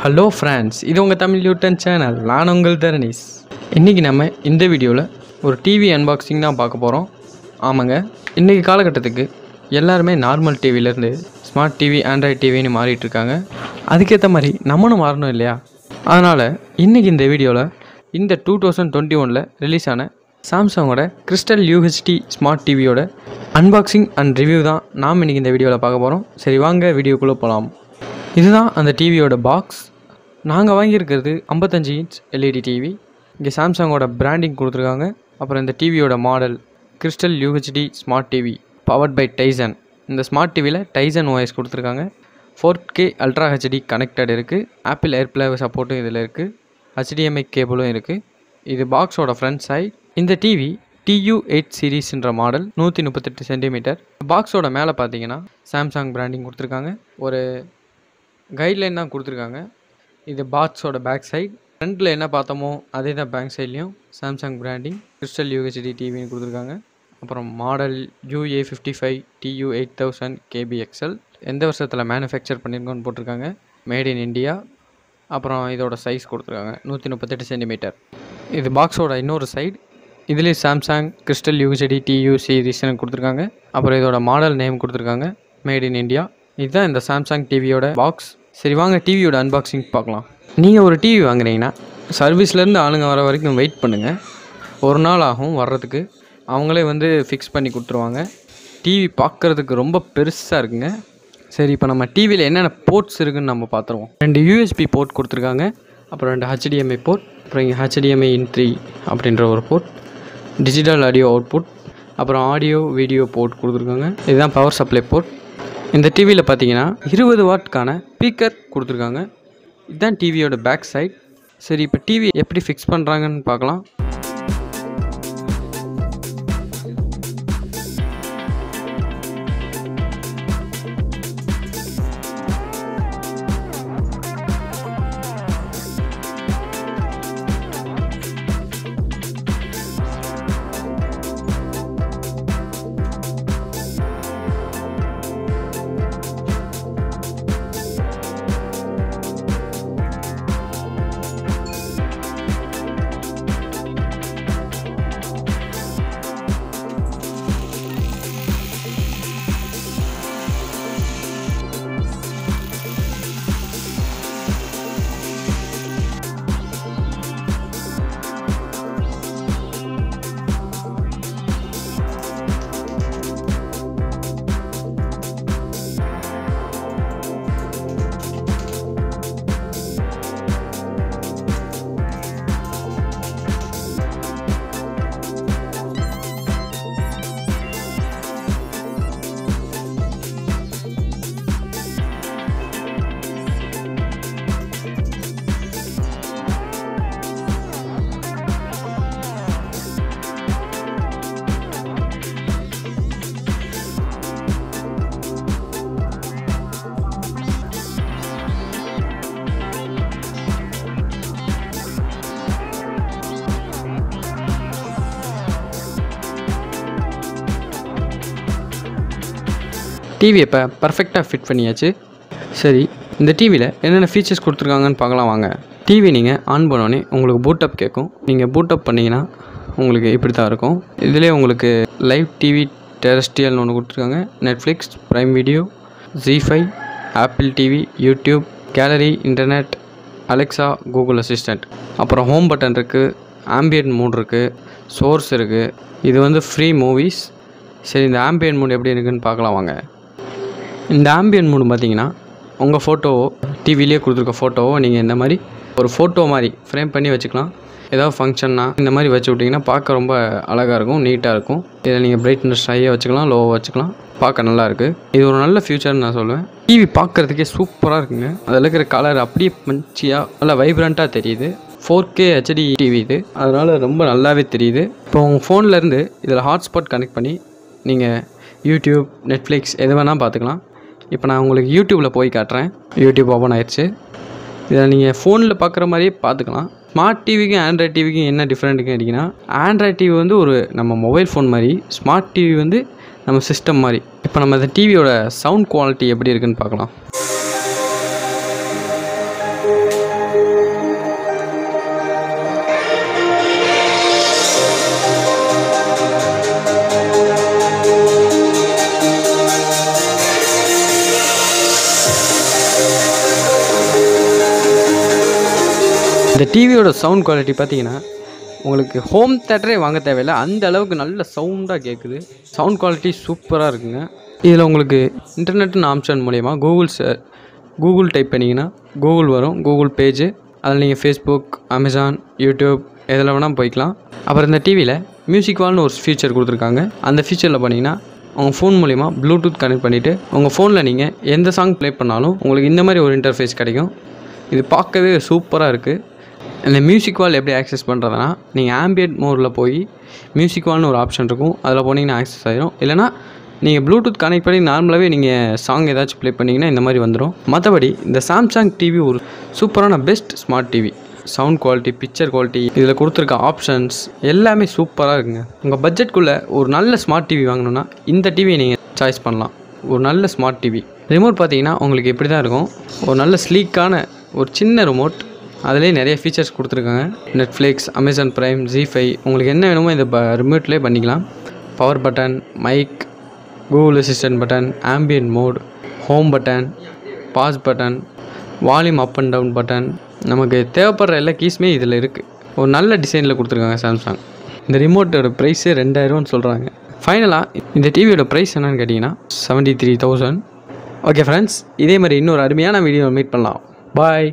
Hello friends, இது உங்கள் Tamil YouTube channel. நான் உங்கள் தரணிஸ். இன்றைக்கி நம்ம இந்த வீடியோவில் ஒரு டிவி அன்பாக்சிங் தான் பார்க்க போகிறோம். ஆமாங்க, இன்றைக்கி காலகட்டத்துக்கு எல்லாருமே நார்மல் டிவிலேருந்து ஸ்மார்ட் டிவி, ஆண்ட்ராய்ட் டிவின்னு மாறிட்டுருக்காங்க. அதுக்கேற்ற மாதிரி நம்மளும் மாறணும் இல்லையா? அதனால் இன்றைக்கி இந்த வீடியோவில் இந்த 2021 ரிலீஸ் ஆன சாம்சங்கோட கிறிஸ்டல் UHD ஸ்மார்ட் டிவியோட அன்பாக்சிங் அண்ட் ரிவ்யூ தான் நாம் இன்றைக்கி இந்த வீடியோவில் பார்க்க போகிறோம். சரி, வாங்க வீடியோக்குள்ளே போகலாம். இதுதான் அந்த டிவியோட பாக்ஸ். நாங்கள் வாங்கியிருக்கிறது 55 இன்ச் LED டிவி. இங்கே சாம்சங்கோட பிராண்டிங் கொடுத்துருக்காங்க. அப்புறம் இந்த டிவியோட model crystal UHD smart TV powered by Tizen. இந்த ஸ்மார்ட் டிவியில் டைசன் OS கொடுத்துருக்காங்க. 4K அல்ட்ரா HD கனெக்டட் இருக்குது. ஆப்பிள் ஏர்ப்ளே சப்போர்ட்டும் இதில் இருக்குது. HDMI கேபிளும் இருக்குது. இது பாக்ஸோட ஃப்ரண்ட் சைட். இந்த டிவி TU8 சீரீஸ்ன்ற மாடல், 138 சென்டிமீட்டர். பாக்ஸோட மேலே பார்த்தீங்கன்னா சாம்சங் பிராண்டிங் கொடுத்துருக்காங்க. ஒரு கைட்லைன் தான் கொடுத்துருக்காங்க. இது பாக்ஸோட பேக் சைட். ஃப்ரண்ட்டில் என்ன பார்த்தோமோ அதே தான் பேக் சைட்லேயும் சாம்சங் பிராண்டிங் கிறிஸ்டல் UHD டிவின்னு கொடுத்துருக்காங்க. அப்புறம் மாடல் UA55 TU8000 KBXL. எந்த வருஷத்தில் மேனுஃபேக்சர் பண்ணியிருக்கோன்னு போட்டிருக்காங்க. Made in India. அப்புறம் இதோட சைஸ் கொடுத்துருக்காங்க 138 சென்டிமீட்டர். இது பாக்ஸோட இன்னொரு சைடு. இதுலேயும் சாம்சங் கிறிஸ்டல் UHD TU சீரீஸ்னு கொடுத்துருக்காங்க. அப்புறம் இதோட மாடல் நேம் கொடுத்துருக்காங்க, மேட் இன் இண்டியா. இதுதான் இந்த சாம்சங் டிவியோட பாக்ஸ். சரி, வாங்க டிவியோட அன்பாக்சிங் பார்க்கலாம். நீங்கள் ஒரு டிவி வாங்குறீங்கன்னா சர்வீஸ்லேருந்து ஆளுங்க வர வரைக்கும் வெயிட் பண்ணுங்கள். ஒரு நாள் ஆகும் வர்றதுக்கு. அவங்களே ஃபிக்ஸ் பண்ணி கொடுத்துருவாங்க. டிவி பார்க்குறதுக்கு ரொம்ப பெருசாக இருக்குங்க. சரி, இப்போ நம்ம டிவியில் என்னென்ன போர்ட்ஸ் இருக்குதுன்னு நம்ம பார்த்துருவோம். 2 USB போர்ட் கொடுத்துருக்காங்க. அப்புறம் 2 HDMI போர்ட். அப்புறம் இங்கே HDMI in 3 அப்படின்ற ஒரு போர்ட். Digital audio output. அப்புறம் ஆடியோ வீடியோ போர்ட் கொடுத்துருக்காங்க. இதுதான் பவர் சப்ளை போர்ட். இந்த டிவியில் பார்த்தீங்கன்னா 20 வாட்க்கான ஸ்பீக்கர் கொடுத்துருக்காங்க. இதுதான் டிவியோட பேக் சைட். சரி, இப்போ டிவி எப்படி ஃபிக்ஸ் பண்ணுறாங்கன்னு பார்க்கலாம். டிவி இப்போ பர்ஃபெக்டாக ஃபிட் பண்ணியாச்சு. சரி, இந்த டிவியில் என்னென்ன ஃபீச்சர்ஸ் கொடுத்துருக்காங்கன்னு பார்க்கலாம் வாங்க. டிவி நீங்கள் ஆன் பண்ணோன்னே உங்களுக்கு பூட்டப் கேட்கும். நீங்கள் பூட்டப் பண்ணிங்கன்னா உங்களுக்கு இப்படி தான் இருக்கும். இதிலே உங்களுக்கு லைவ் டிவி டெரஸ்ட்ரியல்னு ஒன்று கொடுத்துருக்காங்க. Netflix, Prime Video, Z5, Apple TV, YouTube, gallery, internet, Alexa, Google assistant. அப்புறம் ஹோம் பட்டன் இருக்குது, ஆம்பியன்ட் மூட் இருக்குது, சோர்ஸ் இருக்குது. இது ஃப்ரீ மூவிஸ். சரி, இந்த ஆம்பியன்ட் மூட் எப்படி இருக்குதுன்னு பார்க்கலாம் வாங்க. இந்த ஆம்பியன்ட் மூடு பார்த்தீங்கன்னா உங்கள் ஃபோட்டோவோ, டிவிலேயே கொடுத்துருக்க ஃபோட்டோவோ நீங்கள் இந்த மாதிரி ஒரு ஃபோட்டோ மாதிரி ஃப்ரேம் பண்ணி வச்சுக்கலாம். ஏதாவது ஃபங்க்ஷன்னா இந்த மாதிரி வச்சு விட்டிங்கன்னா பார்க்க ரொம்ப அழகாக இருக்கும், நீட்டாக இருக்கும். இதில் நீங்கள் பிரைட்னஸ் ஹையாக வச்சுக்கலாம், லோவாக வச்சுக்கலாம். பார்க்க நல்லாயிருக்கு. இது ஒரு நல்ல ஃபியூச்சர்னு நான் சொல்லுவேன். டிவி பார்க்குறதுக்கே சூப்பராக இருக்குங்க. அதில் இருக்கிற கலர் அப்படியே பஞ்சியாக நல்லா வைப்ரண்ட்டாக தெரியுது. 4K HD டிவி இது, அதனால் ரொம்ப நல்லாவே தெரியுது. இப்போ உங்கள் ஃபோன்லேருந்து இதில் ஹாட்ஸ்பாட் கனெக்ட் பண்ணி நீங்கள் யூடியூப், நெட்ஃப்ளிக்ஸ் எது வேணால் பார்த்துக்கலாம். இப்போ நான் உங்களுக்கு யூடியூப்பில் போய் காட்டுறேன். யூடியூப் ஓப்பன் ஆயிடுச்சு. இதில் நீங்கள் ஃபோனில் பார்க்குற மாதிரியே பார்த்துக்கலாம். ஸ்மார்ட் டிவிக்கும் ஆண்ட்ராய்ட் டிவிக்கும் என்ன டிஃப்ரெண்ட்டுன்னு கேட்டிங்கன்னா, ஆண்ட்ராய்ட் டிவி ஒரு நம்ம மொபைல் ஃபோன் மாதிரி, ஸ்மார்ட் டிவி நம்ம சிஸ்டம் மாதிரி. இப்போ நம்ம இந்த டிவியோட சவுண்ட் குவாலிட்டி எப்படி இருக்குன்னு பார்க்கலாம். இந்த டிவியோட சவுண்ட் குவாலிட்டி பார்த்தீங்கன்னா உங்களுக்கு ஹோம் தேட்டரே வாங்க தேவையில்லை, அந்த அளவுக்கு நல்ல சவுண்டாக கேட்குது. சவுண்ட் குவாலிட்டி சூப்பராக இருக்குங்க. இதில் உங்களுக்கு இன்டர்நெட்னு ஆப்ஷன் மூலயமா கூகுள் டைப் பண்ணிங்கன்னா கூகுள் வரும், கூகுள் பேஜு. அதில் நீங்கள் ஃபேஸ்புக், அமேசான், யூடியூப் எதில் வேணால் போய்க்கலாம். அப்புறம் இந்த டிவியில் மியூசிக் வால்னு ஒரு ஃபீச்சர் கொடுத்துருக்காங்க. அந்த ஃபீச்சரில் பண்ணிங்கன்னா உங்கள் ஃபோன் மூலிமா ப்ளூடூத் கனெக்ட் பண்ணிவிட்டு உங்கள் ஃபோனில் நீங்கள் எந்த சாங் ப்ளே பண்ணாலும் உங்களுக்கு இந்த மாதிரி ஒரு இன்டர்ஃபேஸ் கிடைக்கும். இது பார்க்கவே சூப்பராக இருக்குது. இந்த மியூசிக் வால் எப்படி ஆக்சஸ் பண்ணுறதுனா, நீங்கள் ஆம்பியன்ட் மோடில் போய் மியூசிக் வால்னு ஒரு ஆப்ஷன் இருக்கும், அதில் போனீங்கன்னா ஆக்சஸ் ஆகிடும். இல்லைனா நீங்கள் ப்ளூடூத் கனெக்ட் பண்ணி நார்மலாகவே நீங்கள் சாங் ஏதாச்சும் ப்ளே பண்ணிங்கன்னா இந்த மாதிரி வந்துடும். மற்றபடி இந்த சாம்சங் டிவி ஒரு சூப்பரான best smart TV. Sound quality, picture quality, இதில் கொடுத்துருக்க ஆப்ஷன்ஸ் எல்லாமே சூப்பராக இருக்குங்க. உங்கள் பட்ஜெட்குள்ளே ஒரு நல்ல ஸ்மார்ட் டிவி வாங்கணுன்னா இந்த டிவியை நீங்கள் சாய்ஸ் பண்ணலாம். ஒரு நல்ல ஸ்மார்ட் டிவி. ரிமோட் பார்த்தீங்கன்னா உங்களுக்கு எப்படி தான் இருக்கும், ஒரு நல்ல ஸ்லீக்கான ஒரு சின்ன ரிமோட். அதிலே நிறைய ஃபீச்சர்ஸ் கொடுத்துருக்காங்க. நெட்ஃப்ளிக்ஸ், அமேசான் ப்ரைம், ஜி5 உங்களுக்கு என்ன வேணுமோ இந்த ரிமோட்லேயே பண்ணிக்கலாம். Power button, mic, Google assistant button, ambient mode, home button, pause button, volume up and down button, நமக்கு தேவைப்படுற எல்லா கீஸுமே இதில் இருக்குது. ஒரு நல்ல டிசைனில் கொடுத்துருக்காங்க சாம்சங். இந்த ரிமோட்டோட ப்ரைஸே 2000 சொல்கிறாங்க. ஃபைனலாக இந்த டிவியோட ப்ரைஸ் என்னென்னு கேட்டிங்கன்னா 73,000. ஓகே ஃப்ரெண்ட்ஸ், இதே மாதிரி இன்னொரு அருமையான வீடியோ மீட் பண்ணலாம். பாய்.